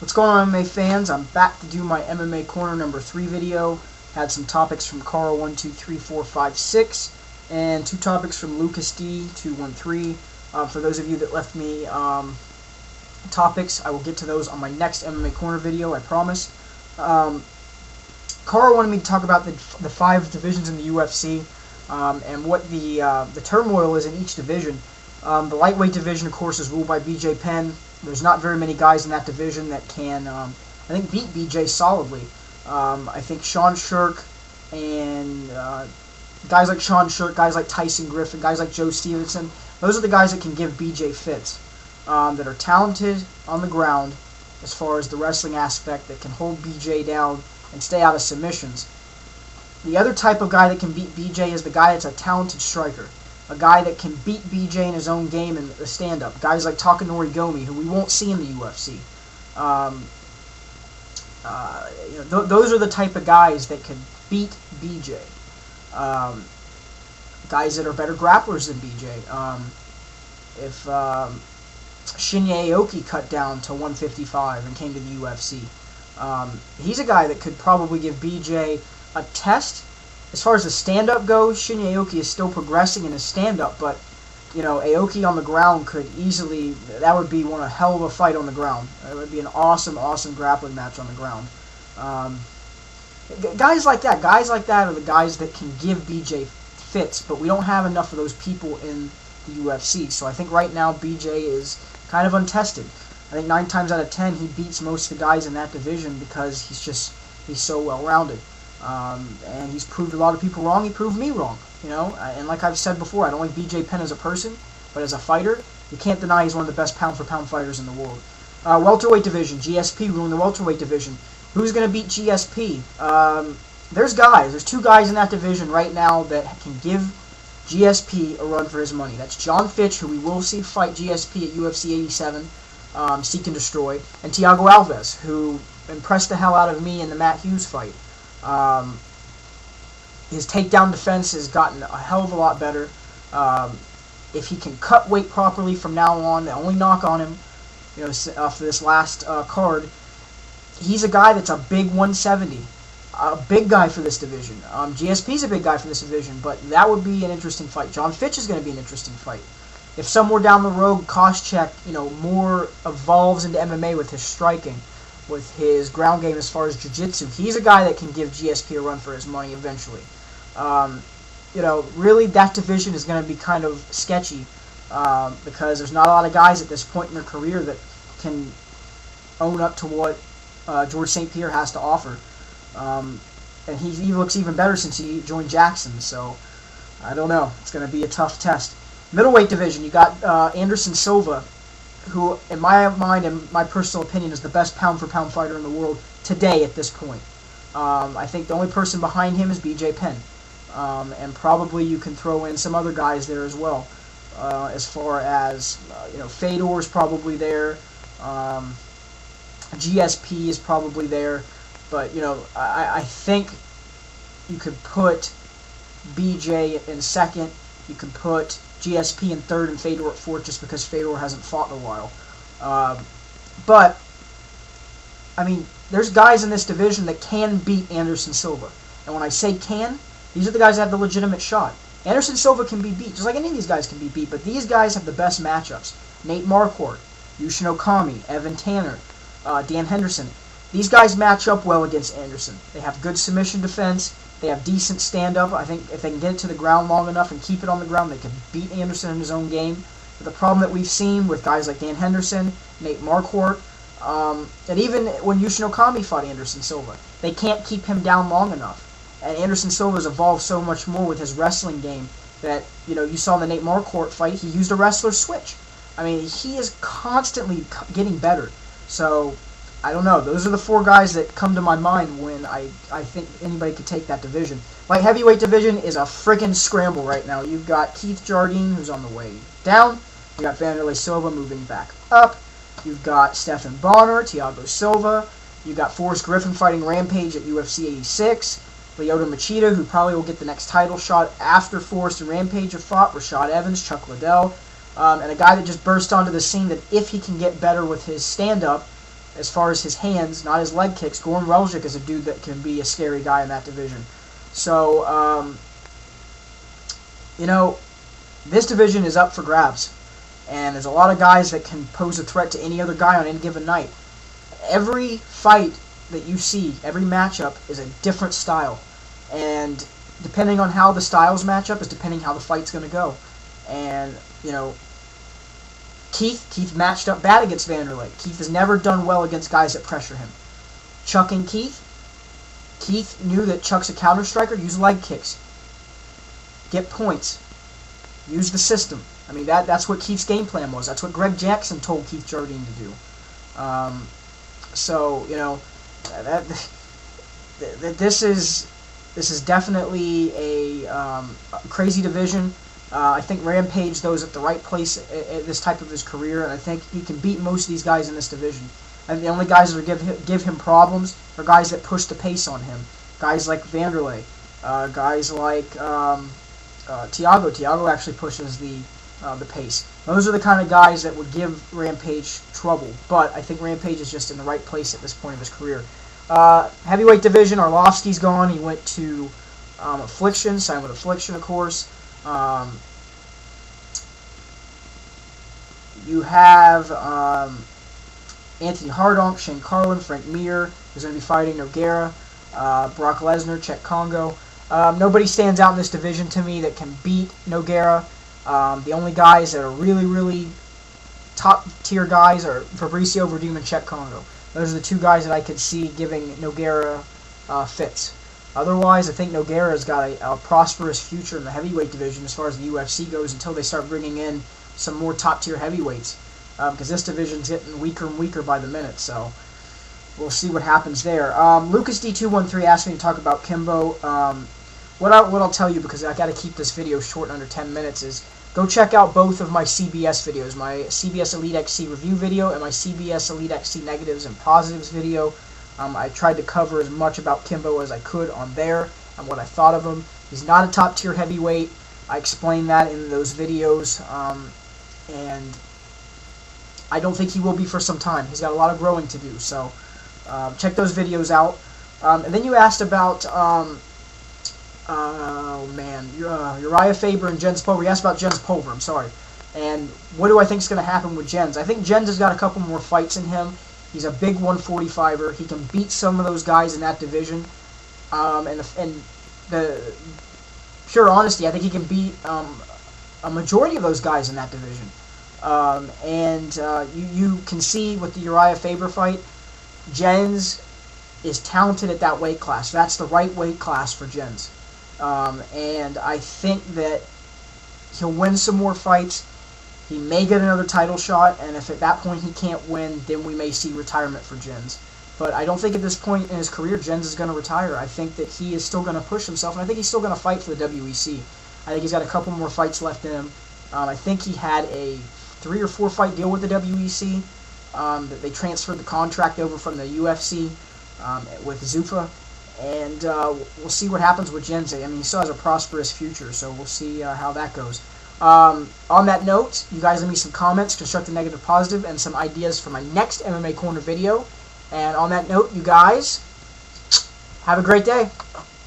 What's going on, MMA fans? I'm back to do my MMA Corner number 3 video. Had some topics from Carl12345 and 2 topics from Lucas D213. For those of you that left me topics, I will get to those on my next MMA Corner video, I promise. Carl wanted me to talk about the 5 divisions in the UFC and what the turmoil is in each division. The lightweight division, of course, is ruled by BJ Penn. There's not very many guys in that division that can, I think, beat BJ solidly. I think Sean Shirk and guys like Sean Shirk, guys like Tyson Griffin, guys like Joe Stevenson, those are the guys that can give BJ fits, that are talented on the ground as far as the wrestling aspect, that can hold BJ down and stay out of submissions. The other type of guy that can beat BJ is the guy that's a talented striker. A guy that can beat BJ in his own game in the stand-up. Guys like Takanori Gomi, who we won't see in the UFC. Those are the type of guys that can beat BJ. Guys that are better grapplers than BJ. If Shinya Aoki cut down to 155 and came to the UFC, he's a guy that could probably give BJ a test. As far as the stand-up goes, Shinya Aoki is still progressing in his stand-up, but, you know, Aoki on the ground could easily, that would be a hell of a fight on the ground. It would be an awesome, awesome grappling match on the ground. Guys like that are the guys that can give BJ fits, but we don't have enough of those people in the UFC. So I think right now BJ is kind of untested. I think 9 times out of 10 he beats most of the guys in that division because he's so well-rounded. And he's proved a lot of people wrong. He proved me wrong, you know. And like I've said before, I don't like BJ Penn as a person, but as a fighter, you can't deny he's one of the best pound-for-pound fighters in the world. Welterweight division, GSP ruling the welterweight division. Who's going to beat GSP? There's 2 guys in that division right now that can give GSP a run for his money. That's John Fitch, who we will see fight GSP at UFC 87, Seek and Destroy, and Thiago Alves, who impressed the hell out of me in the Matt Hughes fight. His takedown defense has gotten a hell of a lot better. If he can cut weight properly from now on, the only knock on him, you know, for this last card, he's a guy that's a big 170, a big guy for this division. GSP's a big guy for this division, but that would be an interesting fight. John Fitch is going to be an interesting fight. If somewhere down the road, Koscheck, you know, more evolves into MMA with his striking, with his ground game as far as jiu-jitsu, he's a guy that can give GSP a run for his money eventually. You know, really that division is going to be kind of sketchy because there's not a lot of guys at this point in their career that can own up to what George St. Pierre has to offer. And he looks even better since he joined Jackson, so I don't know. It's going to be a tough test. Middleweight division, you got Anderson Silva, who, in my mind and my personal opinion, is the best pound-for-pound fighter in the world today at this point. I think the only person behind him is BJ Penn. And probably you can throw in some other guys there as well. As far as, you know, Fedor is probably there. GSP is probably there. But, you know, I think you could put BJ in second. You can put GSP in third and Fedor at fourth just because Fedor hasn't fought in a while. But, I mean, there's guys in this division that can beat Anderson Silva. And when I say can, these are the guys that have the legitimate shot. Anderson Silva can be beat, just like any of these guys can be beat, but these guys have the best matchups. Nate Marquardt, Yushin Okami, Evan Tanner, Dan Henderson. These guys match up well against Anderson. They have good submission defense. They have decent stand-up. I think if they can get it to the ground long enough and keep it on the ground, they can beat Anderson in his own game. But the problem that we've seen with guys like Dan Henderson, Nate Marquardt, and even when Yushin Okami fought Anderson Silva, they can't keep him down long enough. And Anderson Silva's evolved so much more with his wrestling game that, you know, you saw in the Nate Marquardt fight, he used a wrestler switch. I mean, he is constantly getting better. So, I don't know. Those are the 4 guys that come to my mind when I think anybody could take that division. Light heavyweight division is a freaking scramble right now. You've got Keith Jardine, who's on the way down. You got Vanderlei Silva moving back up. You've got Stephan Bonner, Thiago Silva. You've got Forrest Griffin fighting Rampage at UFC 86. Lyoto Machida, who probably will get the next title shot after Forrest and Rampage have fought. Rashad Evans, Chuck Liddell. And a guy that just burst onto the scene that if he can get better with his stand-up, as far as his hands, not his leg kicks. Goran Reljic is a dude that can be a scary guy in that division. So, you know, this division is up for grabs. And there's a lot of guys that can pose a threat to any other guy on any given night. Every fight that you see, every matchup is a different style. And depending on how the styles match up is depending how the fight's going to go. And, you know, Keith matched up bad against Vanderlei. Keith has never done well against guys that pressure him. Chuck and Keith knew that Chuck's a counter striker. Use leg kicks. Get points. Use the system. I mean, that's what Keith's game plan was. That's what Greg Jackson told Keith Jardine to do. So, you know, this is definitely a crazy division. I think Rampage, though, is at the right place at this type of his career, and I think he can beat most of these guys in this division. And the only guys that give him problems are guys that push the pace on him. Guys like Vanderlei, guys like Thiago. Thiago actually pushes the pace. Those are the kind of guys that would give Rampage trouble, but I think Rampage is just in the right place at this point of his career. Heavyweight division, Arlovsky's gone. He went to Affliction, signed with Affliction, of course. You have Anthony Hardonk, Shane Carlin, Frank Mir, who's going to be fighting Nogueira, Brock Lesnar, Czech Congo. Nobody stands out in this division to me that can beat Nogueira. The only guys that are really, really top-tier guys are Fabricio Verdum and Czech Congo. Those are the two guys that I could see giving Nogueira fits. Otherwise, I think Nogueira's got a prosperous future in the heavyweight division as far as the UFC goes until they start bringing in some more top-tier heavyweights. Because this division's getting weaker and weaker by the minute, so we'll see what happens there. Lucas D213 asked me to talk about Kimbo. What I'll tell you, because I got to keep this video short, under 10 minutes, is go check out both of my CBS videos, my CBS Elite XC review video and my CBS Elite XC negatives and positives video. I tried to cover as much about Kimbo as I could on there and what I thought of him. He's not a top-tier heavyweight. I explained that in those videos, and I don't think he will be for some time. He's got a lot of growing to do, so check those videos out. And then you asked about, Uriah Faber and Jens Pulver. You asked about Jens Pulver, I'm sorry. And what do I think is going to happen with Jens? I think Jens has got a couple more fights in him. He's a big 145er. He can beat some of those guys in that division. And the pure honesty, I think he can beat a majority of those guys in that division. You can see with the Uriah Faber fight, Jens is talented at that weight class. That's the right weight class for Jens. And I think that he'll win some more fights. He may get another title shot, and if at that point he can't win, then we may see retirement for Jens. But I don't think at this point in his career Jens is going to retire. I think that he is still going to push himself, and I think he's still going to fight for the WEC. I think he's got a couple more fights left in him. I think he had a 3 or 4 fight deal with the WEC. That they transferred the contract over from the UFC with Zuffa. And we'll see what happens with Jens. I mean, he still has a prosperous future, so we'll see how that goes. On that note, you guys leave me some comments, constructive, negative, positive, and some ideas for my next MMA Corner video. And on that note, you guys, have a great day.